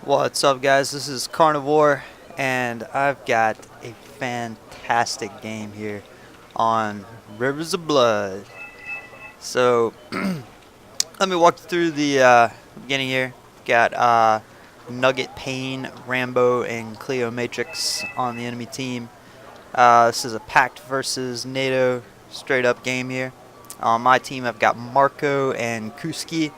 What's up, guys? This is Carnivore, and I've got a fantastic game here on Rivers of Blood. So, let me walk you through the beginning here. Got Nugget, Payne, Rambo, and Cleo Matrix on the enemy team. This is a Pact versus NATO straight up game here. On my team, I've got Marco and Kuski.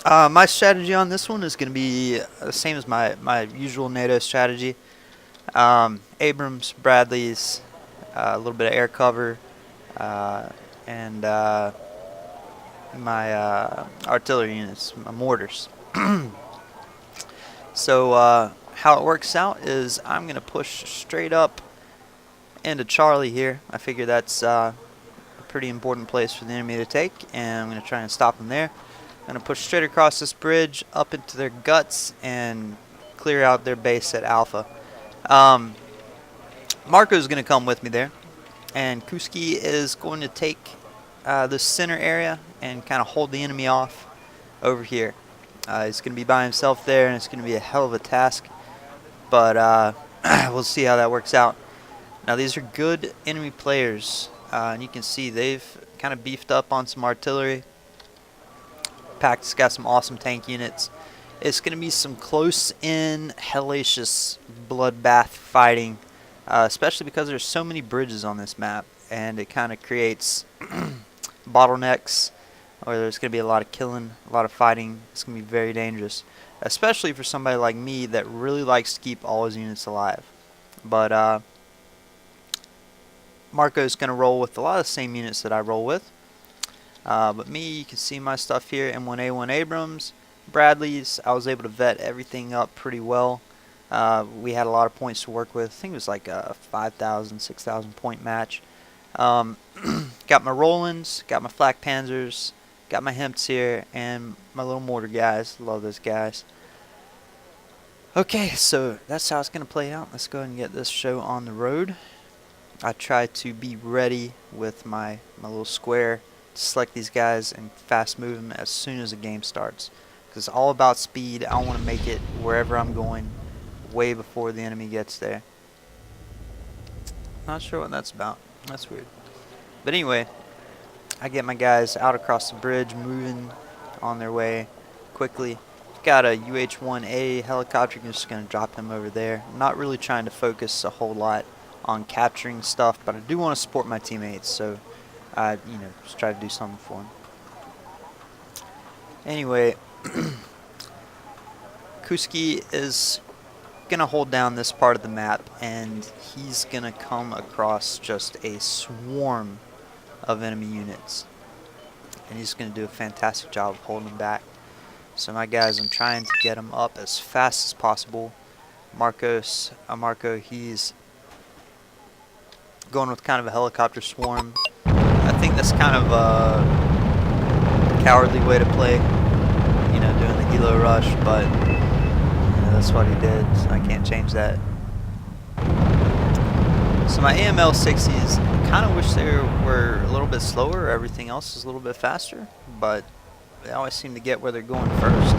My strategy on this one is going to be the same as my usual NATO strategy. Abrams, Bradleys, a little bit of air cover, and my artillery units, my mortars. So how it works out is I'm going to push straight up into Charlie here. I figure that's a pretty important place for the enemy to take, and I'm going to try and stop them there. I'm going to push straight across this bridge up into their guts and clear out their base at Alpha. Marco's going to come with me there, and Kuski is going to take the center area and kind of hold the enemy off over here. He's going to be by himself there, and it's going to be a hell of a task, but we'll see how that works out. Now, these are good enemy players, and you can see they've kind of beefed up on some artillery. Pact's got some awesome tank units. It's going to be some close-in, hellacious bloodbath fighting, especially because there's so many bridges on this map, and it kind of creates bottlenecks, or there's going to be a lot of killing, a lot of fighting. It's going to be very dangerous, especially for somebody like me that really likes to keep all his units alive. But Marco's going to roll with a lot of the same units that I roll with. But me, you can see my stuff here, M1A1 Abrams, Bradley's. I was able to vet everything up pretty well. We had a lot of points to work with. I think it was like a 5,000, 6,000 point match. Got my Rolands, got my Flak Panzers, got my Hemps here, and my little mortar guys. Love those guys. Okay, so that's how it's going to play out. Let's go ahead and get this show on the road. I try to be ready with my little square, select these guys and fast move them as soon as the game starts, because it's all about speed. I want to make it wherever I'm going way before the enemy gets there. Not sure what that's about. That's weird. But anyway, I get my guys out across the bridge, moving on their way quickly. Got a UH-1A helicopter, just going to drop them over there. I'm not really trying to focus a whole lot on capturing stuff, but I do want to support my teammates, so I, just try to do something for him. Anyway, Kuski is going to hold down this part of the map, and he's going to come across just a swarm of enemy units. And he's going to do a fantastic job of holding them back. So my guys, I'm trying to get them up as fast as possible. Marco, he's going with kind of a helicopter swarm. I think that's kind of a cowardly way to play, doing the helo rush, but that's what he did, so I can't change that. So my AML 60s, I kind of wish they were a little bit slower, everything else is a little bit faster, but they always seem to get where they're going first.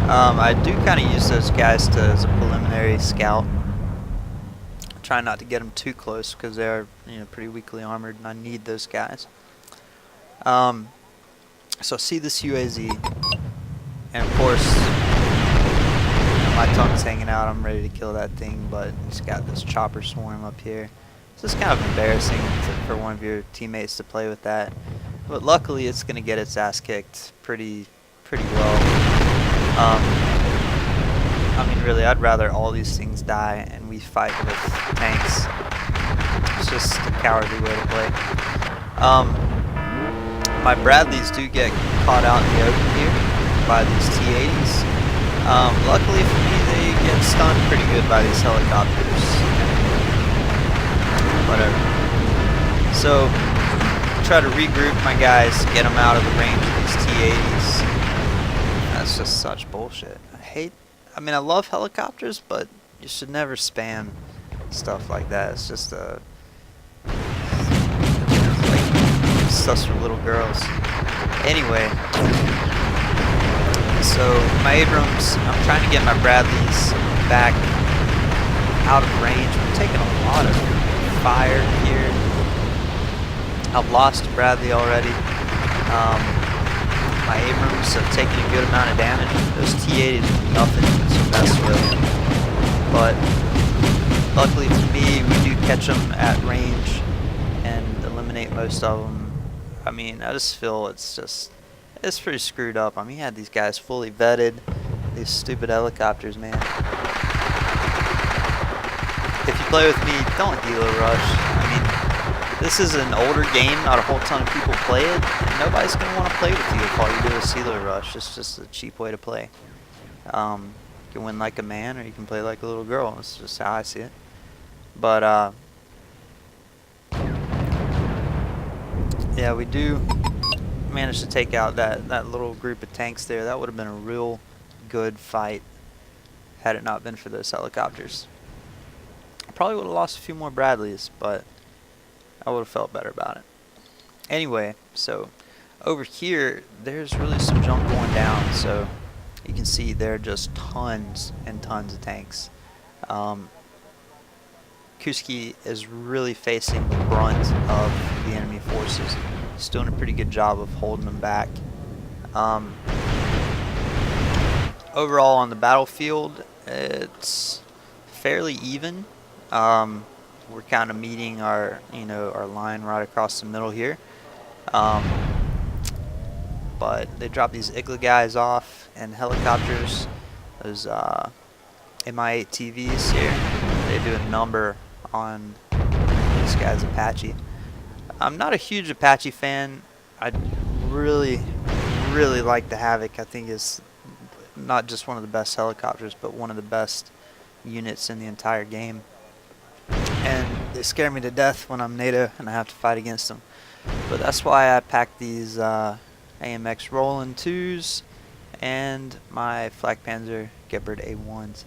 I do kind of use those guys as a preliminary scout. Try not to get them too close because they're pretty weakly armored, and I need those guys. So see this UAZ, and of course my tongue's hanging out. I'm ready to kill that thing, but it's got this chopper swarm up here. So it's kind of embarrassing for one of your teammates to play with that, but luckily it's going to get its ass kicked pretty well. I mean, really, I'd rather all these things die and we fight with tanks. It's just a cowardly way to play. My Bradleys do get caught out in the open here by these T-80s. Luckily for me, they get stunned pretty good by these helicopters. Whatever. So, try to regroup my guys, get them out of the range of these T-80s. That's just such bullshit. I mean, I love helicopters, but you should never spam stuff like that. It's just stuff for little girls. Anyway, So my Abrams, I'm trying to get my Bradleys back out of range. We're taking a lot of fire here. I've lost Bradley already. My Abrams have taken a good amount of damage. Those T-80s are nothing to mess with. But luckily for me, we do catch them at range and eliminate most of them. I mean, I just feel it's pretty screwed up. I mean, you had these guys fully vetted. These stupid helicopters, man. If you play with me, don't helo rush. I mean, this is an older game. Not a whole ton of people play it. And nobody's going to want to play with you if all you do is helo rush. It's just a cheap way to play. You can win like a man, or you can play like a little girl. That's just how I see it. But, yeah, we do manage to take out that little group of tanks there. That would have been a real good fight had it not been for those helicopters. I probably would have lost a few more Bradleys, but I would have felt better about it. Anyway, so over here, there's really some junk going down. So you can see there are just tons and tons of tanks. Kuski is really facing the brunt of the enemy forces. He's doing a pretty good job of holding them back. Overall on the battlefield, it's fairly even. We're kind of meeting our, our line right across the middle here. But they drop these Igla guys off and helicopters. Those Mi-8 TVs here. They do a number on this guy's Apache. I'm not a huge Apache fan. I really like the Havoc. I think it's not just one of the best helicopters, but one of the best units in the entire game. And they scare me to death when I'm NATO and I have to fight against them. But that's why I packed these AMX Roland 2s and my Flak Panzer Gepard A1s.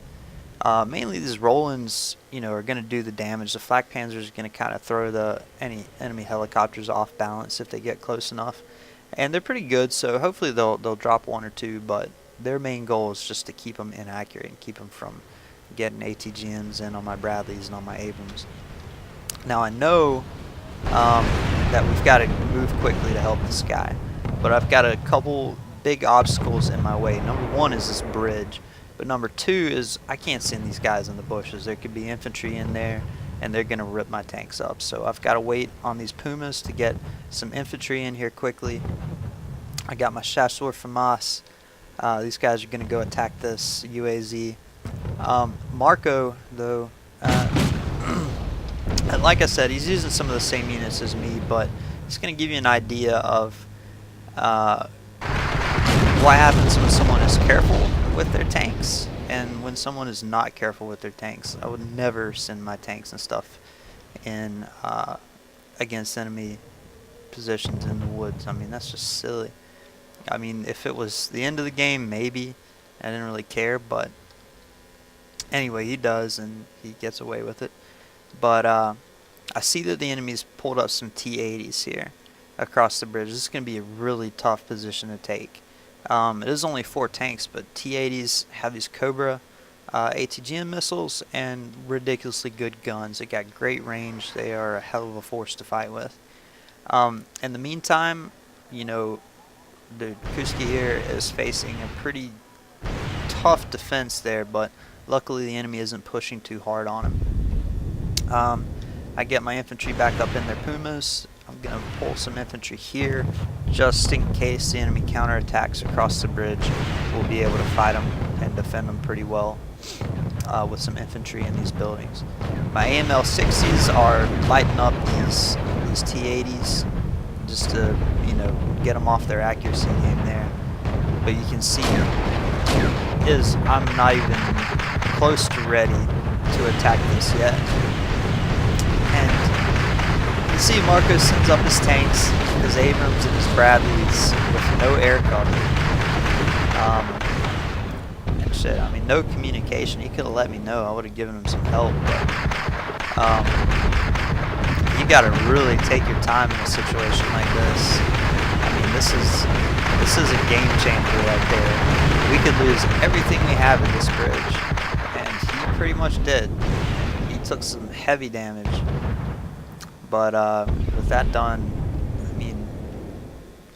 Mainly these Rolands, are going to do the damage. The Flak Panzer is going to kind of throw any enemy helicopters off balance if they get close enough. And they're pretty good, so hopefully they'll drop one or two, but their main goal is just to keep them inaccurate and keep them from getting ATGMs in on my Bradleys and on my Abrams. Now I know that we've got to move quickly to help this guy, but I've got a couple big obstacles in my way. Number one is this bridge, but number two is I can't send these guys in the bushes. There could be infantry in there and they're going to rip my tanks up. So I've got to wait on these Pumas to get some infantry in here quickly. I got my Chasseur FAMAS. These guys are going to go attack this UAZ. Marco, though, like I said, he's using some of the same units as me, but he's going to give you an idea of what happens when someone is careful with their tanks and when someone is not careful with their tanks. I would never send my tanks and stuff in against enemy positions in the woods. I mean, that's just silly. I mean, if it was the end of the game, maybe. I didn't really care, but anyway, he does, and he gets away with it. But I see that the enemy's pulled up some T-80s here across the bridge. This is going to be a really tough position to take. It is only 4 tanks, but T-80s have these Cobra ATGM missiles and ridiculously good guns. They got great range. They are a hell of a force to fight with. In the meantime, the Kuski here is facing a pretty tough defense there, but luckily the enemy isn't pushing too hard on him. I get my infantry back up in their Pumas. I'm going to pull some infantry here just in case the enemy counterattacks across the bridge. We'll be able to fight them and defend them pretty well with some infantry in these buildings. My AML-60s are lighting up these T-80s just to, get them off their accuracy game there. But you can see I'm not even close to ready to attack this yet. And you see Marco sends up his tanks, his Abrams, and his Bradleys with no air cover. And shit, I mean, no communication. He could have let me know. I would have given him some help. But you got to really take your time in a situation like this. I mean, this is This is a game changer right there. We could lose everything we have in this bridge, and he pretty much did. He took some heavy damage, but with that done, I mean,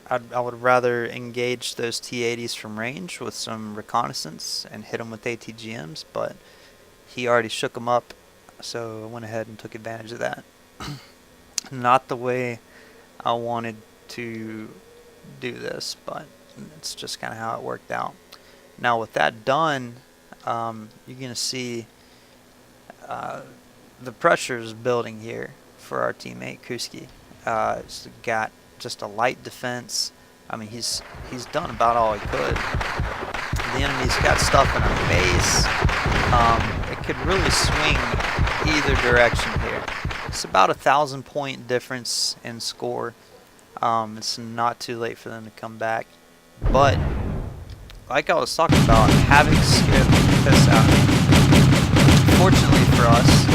I would rather engage those T-80s from range with some reconnaissance and hit them with ATGMs, but he already shook them up, so I went ahead and took advantage of that. Not the way I wanted to do this, but it's just kind of how it worked out. Now with that done, you're going to see the pressure is building here for our teammate Kuski. He's got just a light defense. I mean, he's done about all he could. The enemy's got stuff in our base. It could really swing either direction here. It's about 1,000 point difference in score. It's not too late for them to come back. But, like I was talking about, having scared the piss out of me. Fortunately for us,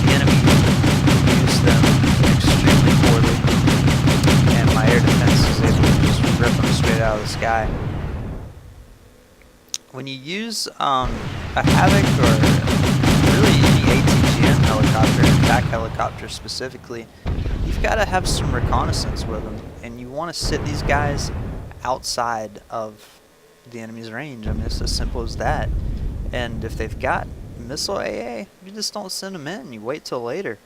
the enemy used them extremely poorly, and my air defense is able to just rip them straight out of the sky. When you use a Havoc or really any ATGM helicopter, attack helicopter specifically, you've got to have some reconnaissance with them, and you want to sit these guys outside of the enemy's range. I mean, it's as simple as that. And if they've got missile AA, you just don't send them in. You wait till later.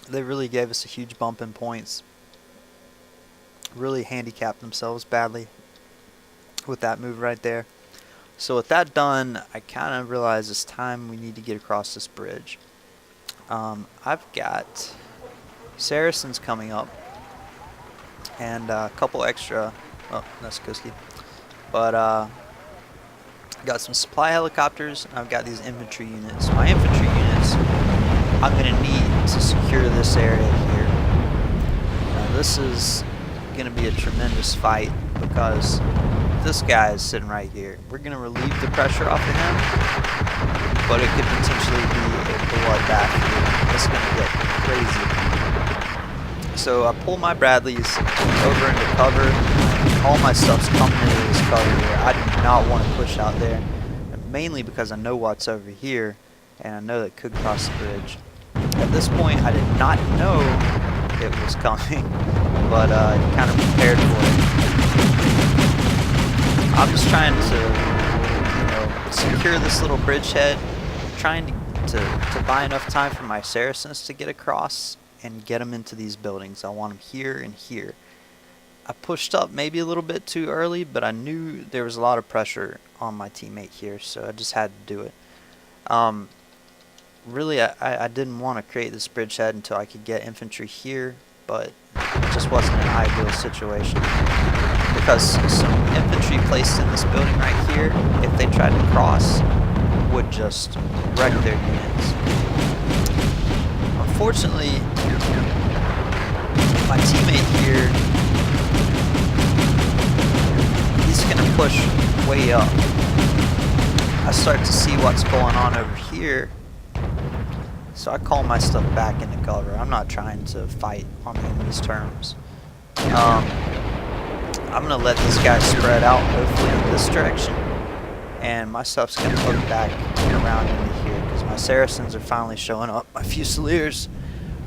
They really gave us a huge bump in points. Really handicapped themselves badly with that move right there. So with that done, I kind of realized it's time we need to get across this bridge. I've got Saracens coming up and a couple extra, oh, that's Kuski, but got some supply helicopters, and I've got these infantry units. My infantry units I'm going to need to secure this area here. Now this is going to be a tremendous fight because this guy is sitting right here. We're going to relieve the pressure off of him, but it could potentially be a bloodbath here. It's going to get crazy. So I pull my Bradleys over into cover. All my stuff's coming into this cover here. I do not want to push out there, mainly because I know what's over here, and I know that could cross the bridge. At this point, I did not know it was coming, but kind of prepared for it. I'm just trying to, secure this little bridgehead, trying to buy enough time for my Saracens to get across and get them into these buildings. I want them here and here. I pushed up maybe a little bit too early, but I knew there was a lot of pressure on my teammate here, so I just had to do it. Really, I didn't want to create this bridgehead until I could get infantry here, but it just wasn't an ideal situation. Because some infantry placed in this building right here, if they tried to cross, would just wreck their units. Unfortunately, my teammate here, he's going to push way up. I start to see what's going on over here, so I call my stuff back into cover. I'm not trying to fight on the enemy's terms. I'm going to let this guy spread out, hopefully in this direction, and my stuff's going to hook back around into here, because my Saracens are finally showing up. My Fusiliers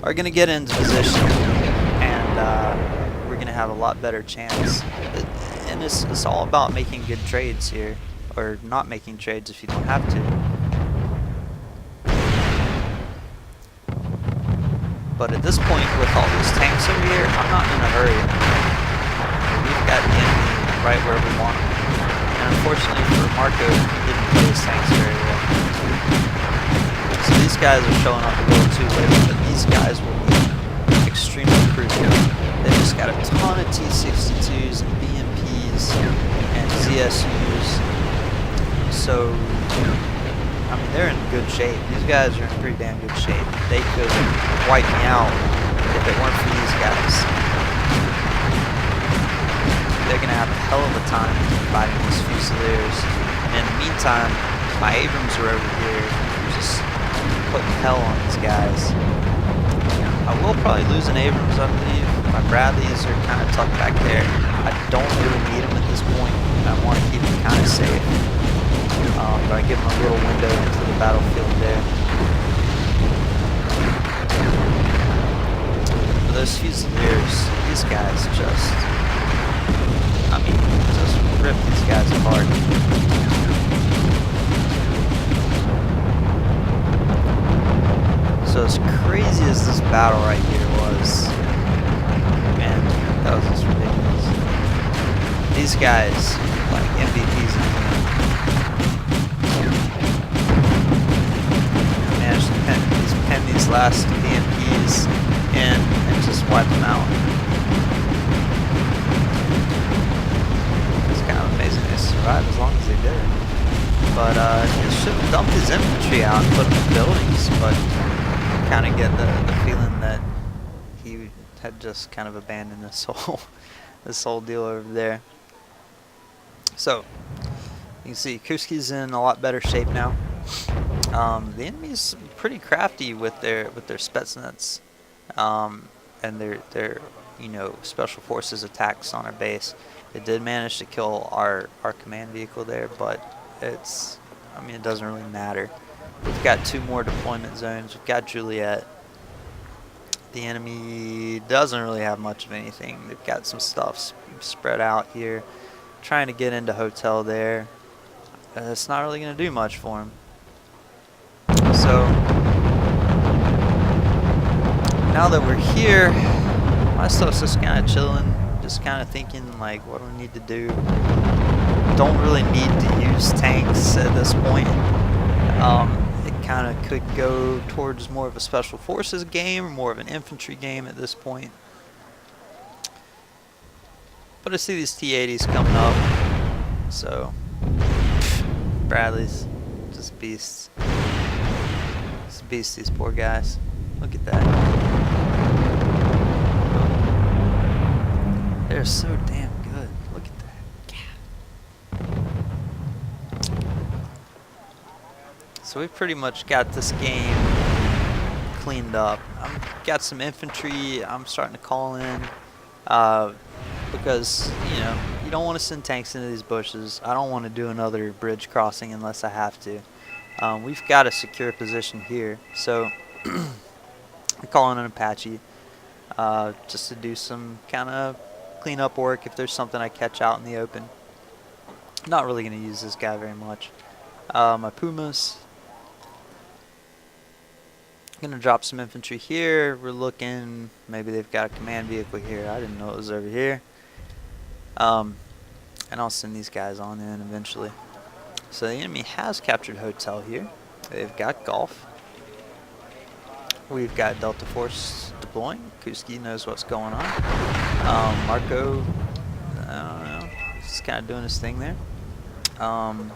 are going to get into position, and we're going to have a lot better chance. And it's all about making good trades here, or not making trades if you don't have to. But at this point, with all these tanks over here, I'm not in a hurry. We've got the enemy right where we want them. And unfortunately for Marco, he didn't play his tanks very well. So these guys are showing up a little too late, but these guys will be extremely crucial. They just got a ton of T-62s and BMPs and ZSUs. So, I mean, they're in good shape. These guys are in pretty damn good shape. They could wipe me out if it weren't for these guys. They're going to have a hell of a time fighting these Fusiliers. And in the meantime, my Abrams are over here just putting hell on these guys. I will probably lose an Abrams, I believe. My Bradleys are kind of tucked back there. I don't really need them at this point. I want to keep them kind of safe. But I give them a little window into the battlefield there. For those Fusiliers, these guys just, I mean, just rip these guys apart. So as crazy as this battle right here was, man, that was just ridiculous. These guys, like MVPs in the game. Managed to pen these last BMPs in and just wipe them out. It's kind of amazing they survived as long as they did. But he should have dumped his infantry out and put them in buildings, but kind of get the feeling that he had just kind of abandoned this whole deal over there. So you can see Kuski's in a lot better shape now. The enemy's pretty crafty with their Spetsnaz and their special forces attacks on our base. It did manage to kill our command vehicle there, but it doesn't really matter. We've got 2 more deployment zones. We've got Juliet. The enemy doesn't really have much of anything. They've got some stuff spread out here. Trying to get into Hotel there. It's not really going to do much for him. So, now that we're here, my stuff's just kind of chilling. Just kind of thinking, like, what do we need to do? Don't really need to use tanks at this point. It kind of could go towards more of a special forces game or more of an infantry game at this point. But I see these T-80s coming up, so Bradleys, just beasts. Just beasts, these poor guys. Look at that. They're so damn good. Look at that. So we pretty much got this game cleaned up. I've got some infantry I'm starting to call in. Because, you don't want to send tanks into these bushes. I don't want to do another bridge crossing unless I have to. We've got a secure position here, so I'm calling an Apache just to do some kind of cleanup work if there's something I catch out in the open. I'm not really going to use this guy very much. My Pumas. I'm going to drop some infantry here. We're looking, maybe they've got a command vehicle here. I didn't know it was over here. And I'll send these guys on in eventually. So the enemy has captured Hotel here. They've got Golf. We've got Delta Force deploying. Kuski knows what's going on. Marco, I don't know, he's kind of doing his thing there. Calling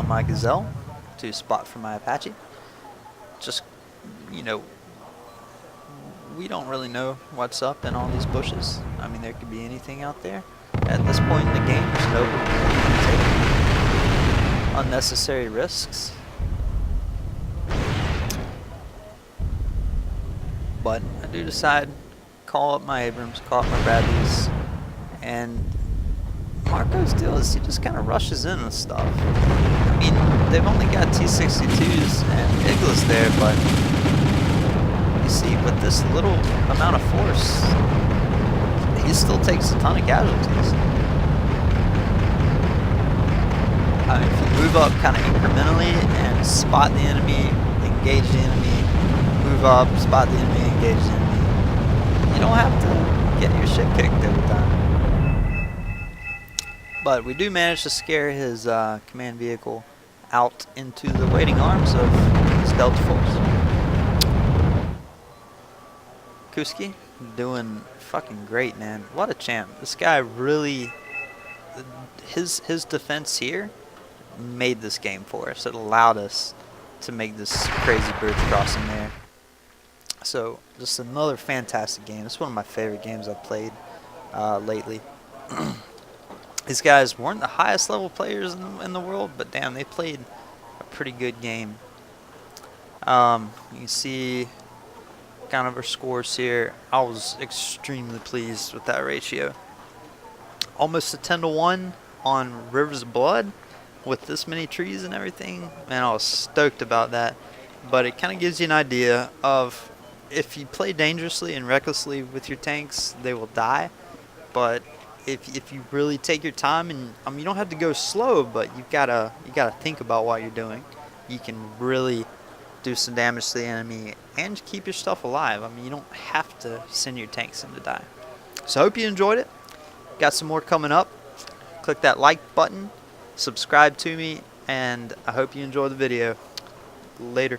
my Gazelle to spot for my Apache. Just, we don't really know what's up in all these bushes. I mean, there could be anything out there. At this point in the game, there's no taking unnecessary risks. But I do decide, call up my Abrams, call up my Bradleys, and Marco's deal is he just kind of rushes in and stuff. I mean, they've only got T-62s and Iglas there, but you see, with this little amount of force, he still takes a ton of casualties. I mean, if you move up kind of incrementally and spot the enemy, engage the enemy, move up, spot the enemy, engage the enemy, you don't have to get your shit kicked every time. But we do manage to scare his command vehicle out into the waiting arms of his Delta Force. Kuski doing fucking great, man. What a champ. This guy really, his defense here made this game for us. It allowed us to make this crazy bridge crossing there. So just another fantastic game. It's one of my favorite games I've played lately. These guys weren't the highest level players in the world, but damn, they played a pretty good game. You can see breakdown of our scores here. I was extremely pleased with that ratio. Almost a 10-to-1 on Rivers of Blood with this many trees and everything. Man, I was stoked about that. But it kind of gives you an idea of if you play dangerously and recklessly with your tanks, they will die. But if you really take your time, and you don't have to go slow, but you gotta think about what you're doing, you can really do some damage to the enemy and keep your stuff alive. I mean, you don't have to send your tanks in to die. So I hope you enjoyed it. Got some more coming up. Click that like button, subscribe to me, and I hope you enjoy the video. Later.